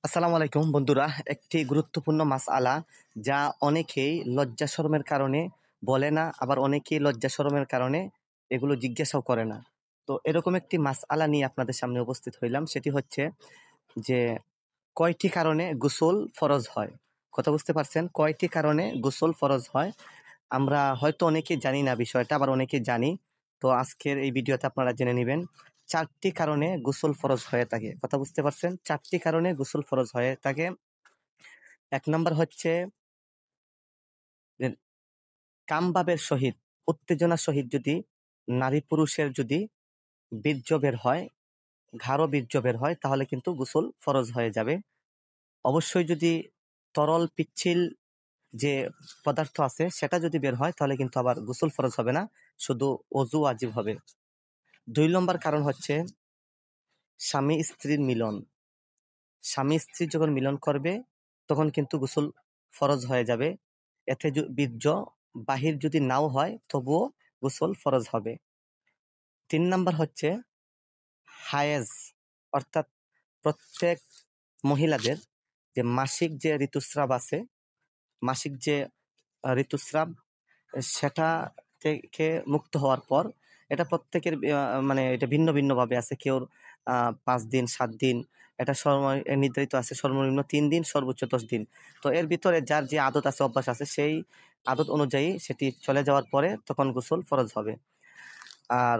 আসসালামু আলাইকুম বন্ধুরা, একটি গুরুত্বপূর্ণ মাসআলা যা অনেকেই লজ্জা শরমের কারণে বলে না, আবার অনেকেই লজ্জা শরমের কারণে এগুলো জিজ্ঞাসাও করে না। তো এরকম একটি মাসআলা নিয়ে আপনাদের সামনে উপস্থিত হইলাম। সেটি হচ্ছে যে কয়টি কারণে গোসল ফরজ হয়। কথা বুঝতে পারছেন? কয়টি কারণে গোসল ফরজ হয়। আমরা হয়তো অনেকেই জানি না বিষয়টা, আবার অনেকেই জানি। তো আজকের এই ভিডিওতে আপনারা জেনে নেবেন 4টি কারণে গোসল ফরজ হয়ে থাকে। কথা বুঝতে পারছেন? 4টি কারণে গোসল ফরজ হয়ে থাকে। 1 নাম্বার হচ্ছে যে কামভাবের সহিত, উত্তেজনার সহিত যদি নারী পুরুষের যদি বীর্য বের হয়, গাঢ় বীর্য বের হয়, তাহলে কিন্তু গোসল ফরজ হয়ে যাবে। অবশ্যই যদি তরল পিচ্ছিল যে পদার্থ আছে সেটা যদি বের হয়, তাহলে কিন্তু আবার গোসল ফরজ হবে না, শুধু ওযু ওয়াজিব হবে। 2 নম্বর কারণ হচ্ছে স্বামী স্ত্রীর মিলন। স্বামী স্ত্রী যখন মিলন করবে তখন কিন্তু গোসল ফরজ হয়ে যাবে। এতে বীর্য বাহির যদি নাও হয় তবুও গোসল ফরজ হবে। 3 নাম্বার হচ্ছে হায়েজ, অর্থাৎ প্রত্যেক মহিলাদের যে মাসিক যে ঋতুস্রাব আছে, মাসিক যে ঋতুস্রাব, সেটা থেকে মুক্ত হওয়ার পর এটা প্রত্যেকের মানে এটা ভিন্ন ভিন্ন ভাবে আছে। কেউ 5 দিন 7 দিন, এটা নির্ধারিত আছে সর্বনিম্ন 3 দিন, সর্বোচ্চ 10 দিন। তো এর ভিতরে যার যে আদত আছে, অভ্যাস আছে, সেই আদত অনুযায়ী সেটি চলে যাওয়ার পরে তখন গোসল ফরজ হবে। আর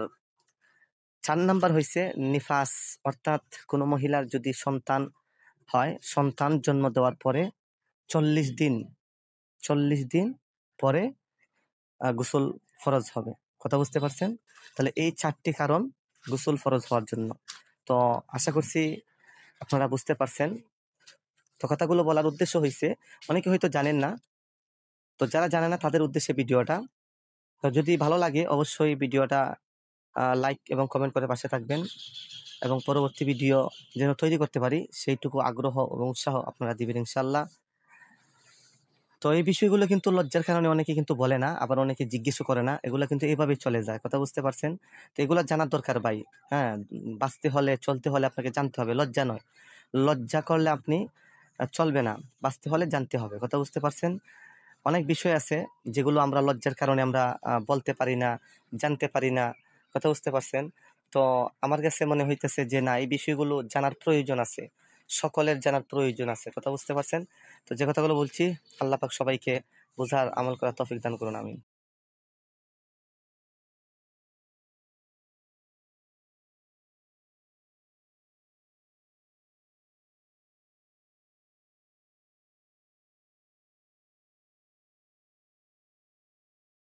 4 নাম্বার হইছে নিফাস, অর্থাৎ কোনো মহিলার যদি সন্তান হয়, সন্তান জন্ম দেওয়ার পরে 40 দিন পরে গোসল ফরজ হবে। কথা বুঝতে পারছেন? তাহলে এই 4টি কারণ গোসল ফরজ হওয়ার জন্য। তো আশা করছি আপনারা বুঝতে পারছেন। তো কথাগুলো বলার উদ্দেশ্য হইছে, অনেকে হয়তো জানেন না, তো যারা জানে না তাদের উদ্দেশ্যে ভিডিওটা। তো যদি ভালো লাগে অবশ্যই ভিডিওটা লাইক এবং কমেন্ট করে পাশে থাকবেন, এবং পরবর্তী ভিডিও যেন তৈরি করতে পারি সেইটুকু আগ্রহ এবং উৎসাহ আপনারা দিবেন ইনশাল্লাহ। তো এই বিষয়গুলো কিন্তু লজ্জার কারণে অনেকে কিন্তু বলে না, আবার অনেকে জিজ্ঞেসও করে না, এগুলো কিন্তু এইভাবেই চলে যায়। কথা বুঝতে পারছেন? তো এগুলো জানার দরকার ভাই। হ্যাঁ, বাঁচতে হলে চলতে হলে আপনাকে জানতে হবে, লজ্জা নয়। লজ্জা করলে আপনি চলবে না, বাঁচতে হলে জানতে হবে। কথা বুঝতে পারছেন? অনেক বিষয় আছে যেগুলো আমরা লজ্জার কারণে আমরা বলতে পারি না, জানতে পারি না। কথা বুঝতে পারছেন? তো আমার কাছে মনে হইতেছে যে না, এই বিষয়গুলো জানার প্রয়োজন আছে, সকলের জানার প্রয়োজন আছে। কথা বুঝতে পারছেন? তো যে কথাগুলো বলছি, আল্লাহ পাক সবাইকে বোঝার আমল করার তৌফিক দান করুন। আমিন।